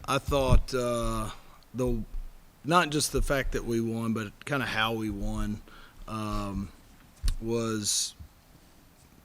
I thought the not just the fact that we won, but kind of how we won was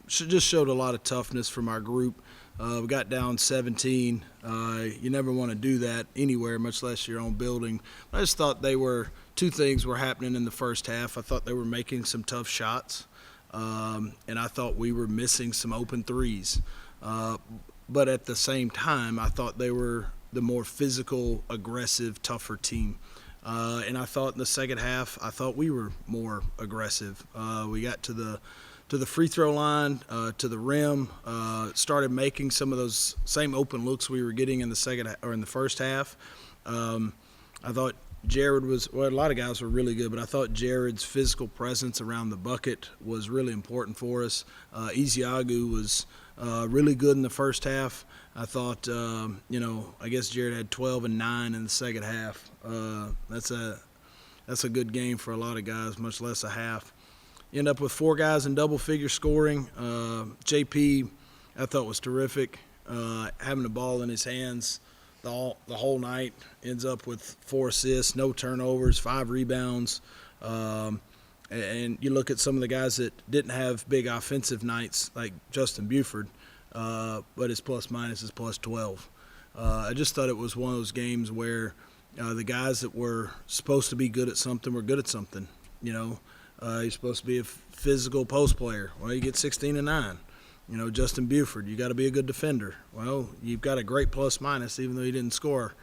just showed a lot of toughness from our group. We got down 17. You never want to do that anywhere, much less your own building. I just thought two things were happening in the first half. I thought they were making some tough shots, and I thought we were missing some open threes. But at the same time, I thought they were the more physical, aggressive, tougher team. And I thought in the second half, I thought we were more aggressive. We got to the free throw line, to the rim, started making some of those same open looks we were getting in the first half. I thought Jared a lot of guys were really good, but I thought Jared's physical presence around the bucket was really important for us. Isiagu was really good in the first half. I thought, I guess Jared had 12 and 9 in the second half. That's a good game for a lot of guys, much less a half. You end up with 4 guys in double-figure scoring. JP, I thought, was terrific. Having the ball in his hands the whole night, ends up with 4 assists, no turnovers, 5 rebounds. And you look at some of the guys that didn't have big offensive nights, like Justin Buford, but his plus-minus is plus 12. I just thought it was one of those games where the guys that were supposed to be good at something were good at something, He's supposed to be a physical post player. Well, you get 16 and 9. Justin Buford, you got to be a good defender. Well, you've got a great plus minus, even though he didn't score.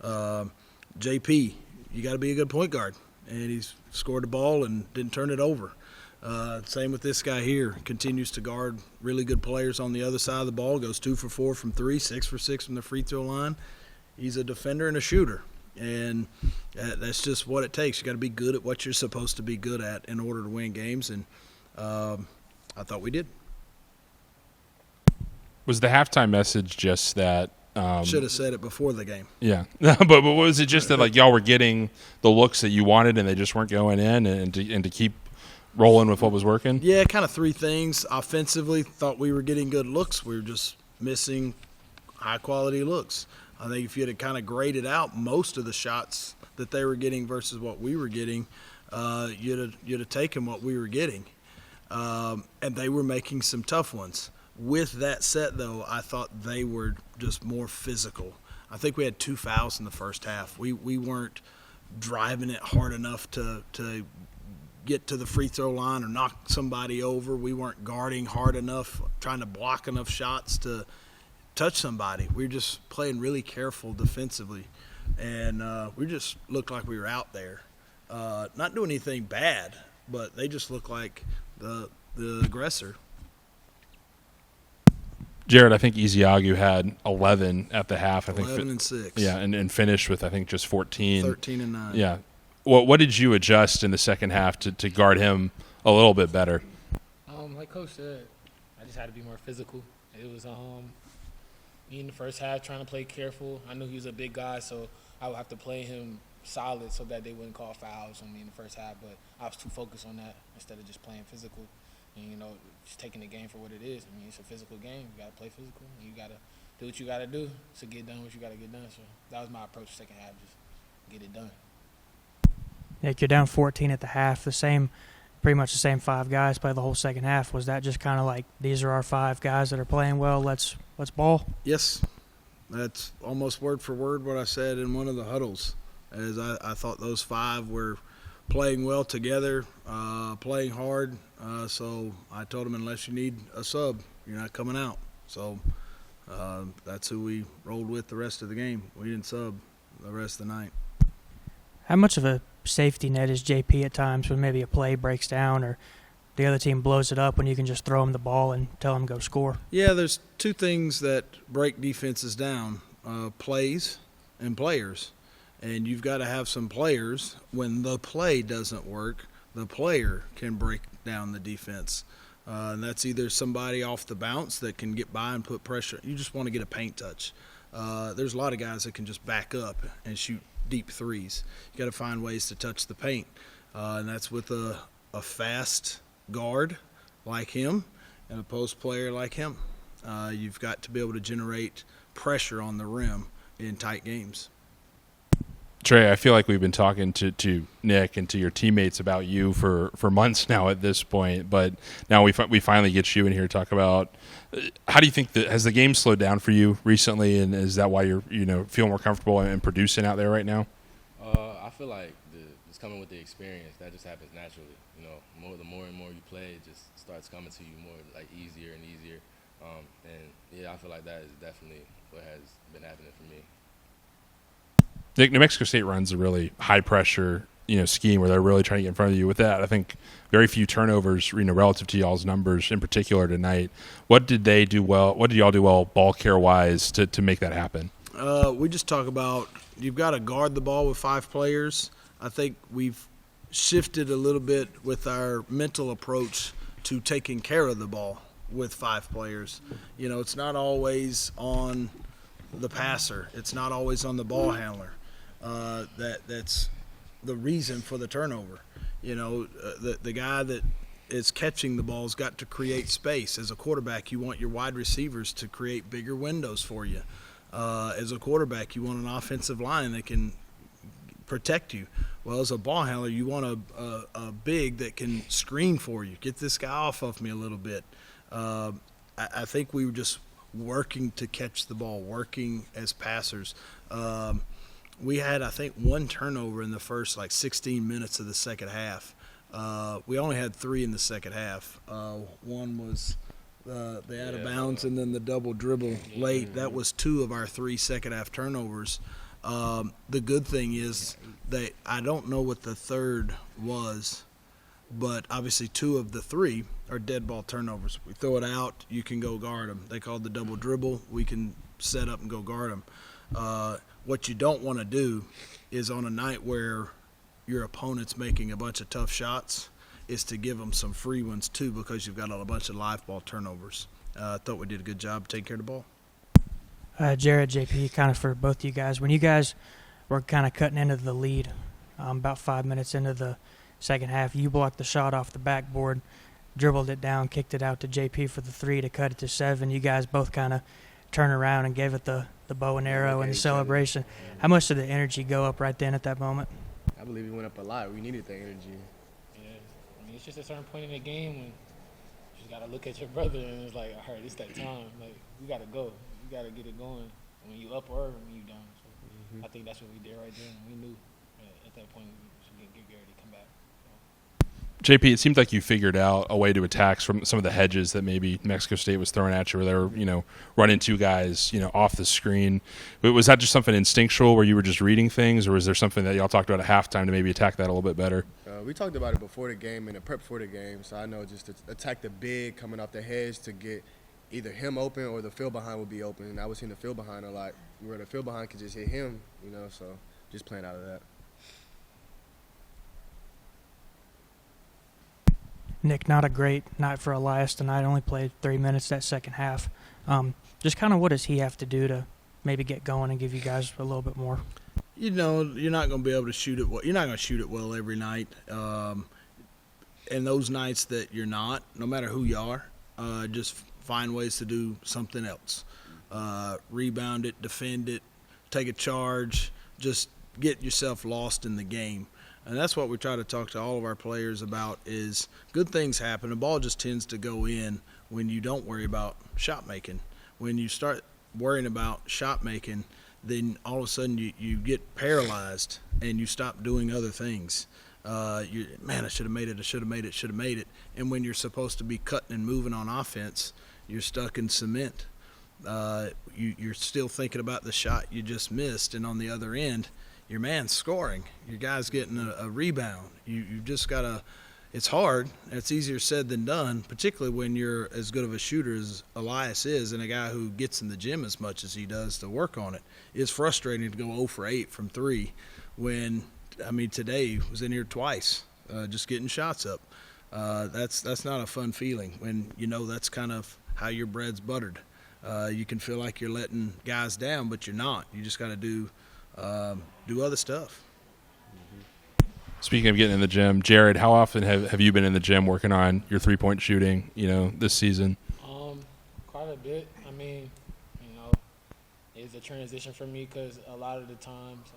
JP, you got to be a good point guard, and he's scored the ball and didn't turn it over. Same with this guy here. Continues to guard really good players on the other side of the ball. Goes 2 for 4 from 3, 6 for 6 from the free throw line. He's a defender and a shooter. And that's just what it takes. You got to be good at what you're supposed to be good at in order to win games, and I thought we did. Was the halftime message just that? Should have said it before the game. Yeah, but was it just that y'all were getting the looks that you wanted and they just weren't going in, and to keep rolling with what was working? Yeah, kind of 3 things. Offensively, thought we were getting good looks. We were just missing high quality looks. I think if you had kind of graded out most of the shots that they were getting versus what we were getting, you'd have taken what we were getting. And they were making some tough ones. With that said, though, I thought they were just more physical. I think we had 2 fouls in the first half. We weren't driving it hard enough to get to the free throw line or knock somebody over. We weren't guarding hard enough, trying to block enough shots to touch somebody. We were just playing really careful defensively, and we just looked like we were out there, not doing anything bad, but they just looked like the aggressor. Jared, I think Isiagu had 11 at the half. 11 and 6. Yeah, and finished with, I think, just 14. 13 and 9. Yeah. What did you adjust in the second half to guard him a little bit better? Like Coach said, I just had to be more physical. It was me in the first half trying to play careful. I knew he was a big guy, so I would have to play him solid so that they wouldn't call fouls on me in the first half. But I was too focused on that instead of just playing physical and, just taking the game for what it is. I mean, it's a physical game. You got to play physical. You got to do what you got to do to get done what you got to get done. So that was my approach second half, just get it done. Yeah, you're down 14 at the half. Pretty much the same 5 guys play the whole second half. Was that just kind of like, these are our 5 guys that are playing well, let's ball? Yes. That's almost word for word what I said in one of the huddles, as I thought those 5 were playing well together, playing hard. So I told them, unless you need a sub, you're not coming out. So that's who we rolled with the rest of the game. We didn't sub the rest of the night. How much of a safety net is JP at times when maybe a play breaks down or the other team blows it up when you can just throw him the ball and tell him go score? Yeah, there's 2 things that break defenses down, plays and players. And you've got to have some players. When the play doesn't work, the player can break down the defense. And that's either somebody off the bounce that can get by and put pressure. You just want to get a paint touch. There's a lot of guys that can just back up and shoot deep threes. You got to find ways to touch the paint, and that's with a fast guard like him and a post player like him. You've got to be able to generate pressure on the rim in tight games. Trey, I feel like we've been talking to Nick and to your teammates about you for months now at this point, but now we finally get you in here to talk about how do you think that has the game slowed down for you recently, and is that why you're feel more comfortable in producing out there right now? I feel like it's coming with the experience. That just happens naturally. The more and more you play, it just starts coming to you more like easier and easier. And yeah, I feel like that is definitely what has been happening for me. Nick, New Mexico State runs a really high pressure, scheme where they're really trying to get in front of you. With that, I think very few turnovers, relative to y'all's numbers in particular tonight. What did they do well? What did y'all do well, ball care wise, to make that happen? We just talk about you've got to guard the ball with 5 players. I think we've shifted a little bit with our mental approach to taking care of the ball with 5 players. It's not always on the passer. It's not always on the ball handler. That's the reason for the turnover. The guy that is catching the ball's got to create space. As a quarterback, you want your wide receivers to create bigger windows for you. As a quarterback, you want an offensive line that can protect you. Well, as a ball handler, you want a big that can screen for you. Get this guy off of me a little bit. I think we were just working to catch the ball, working as passers. We had, I think, 1 turnover in the first 16 minutes of the second half. We only had 3 in the second half. One was the out of bounds and then the double dribble late. That was 2 of our 3 second half turnovers. The good thing is that I don't know what the third was, but obviously 2 of the 3 are dead ball turnovers. We throw it out, you can go guard them. They called the double dribble. We can set up and go guard them. What you don't want to do is on a night where your opponent's making a bunch of tough shots is to give them some free ones too, because you've got a bunch of live ball turnovers. I thought we did a good job taking care of the ball. Jared, JP, kind of for both you guys, when you guys were kind of cutting into the lead about 5 minutes into the second half, you blocked the shot off the backboard, dribbled it down, kicked it out to JP for the 3 to cut it to 7. You guys both kind of turned around and gave it the bow and arrow and the celebration. How much did the energy go up right then at that moment? I believe it went up a lot. We needed that energy. Yeah, it's just a certain point in the game when you just got to look at your brother and it's like, all right, it's that time. We got to go. You got to get it going when you up or when you down. So I think that's what we did right there. And we knew at that point we should get Gary to come back. JP, it seemed like you figured out a way to attack from some of the hedges that maybe Mexico State was throwing at you, where they were, running 2 guys, off the screen. But was that just something instinctual where you were just reading things, or was there something that y'all talked about at halftime to maybe attack that a little bit better? We talked about it before the game and the prep for the game. So I know just to attack the big coming off the hedge to get either him open or the field behind would be open. And I was seeing the field behind a lot, where the field behind could just hit him, so just playing out of that. Nick, not a great night for Elias tonight. Only played 3 minutes that second half. Just kind of what does he have to do to maybe get going and give you guys a little bit more? You're not going to be able to shoot it well. You're not going to shoot it well every night. And those nights that you're not, no matter who you are, just find ways to do something else. Rebound it, defend it, take a charge, just get yourself lost in the game. And that's what we try to talk to all of our players about is good things happen. The ball just tends to go in when you don't worry about shot making. When you start worrying about shot making, then all of a sudden you get paralyzed and you stop doing other things. I should have made it. And when you're supposed to be cutting and moving on offense, you're stuck in cement. You're still thinking about the shot you just missed, and on the other end, your man's scoring. Your guy's getting a rebound. You just got to – it's hard. It's easier said than done, particularly when you're as good of a shooter as Elias is and a guy who gets in the gym as much as he does to work on it. It's frustrating to go 0 for 8 from 3 when, today he was in here twice just getting shots up. That's not a fun feeling when that's kind of how your bread's buttered. You can feel like you're letting guys down, but you're not. You just got to do other stuff. Speaking of getting in the gym, Jared, how often have you been in the gym working on your 3-point shooting, this season? Quite a bit. It's a transition for me because a lot of the times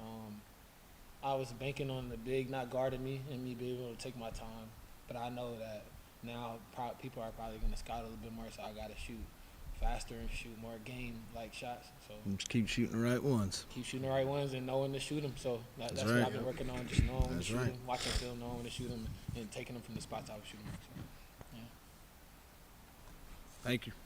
I was banking on the big not guarding me and me being able to take my time. But I know that now people are probably going to scout a little bit more, so I got to shoot faster and shoot more game-like shots. So Just keep shooting the right ones. keep shooting the right ones and knowing to shoot them. So that's right. what I've been working on, just knowing when to That's shoot right. them, watching film, knowing when to shoot them, and taking them from the spots I was shooting them. So, yeah. Thank you.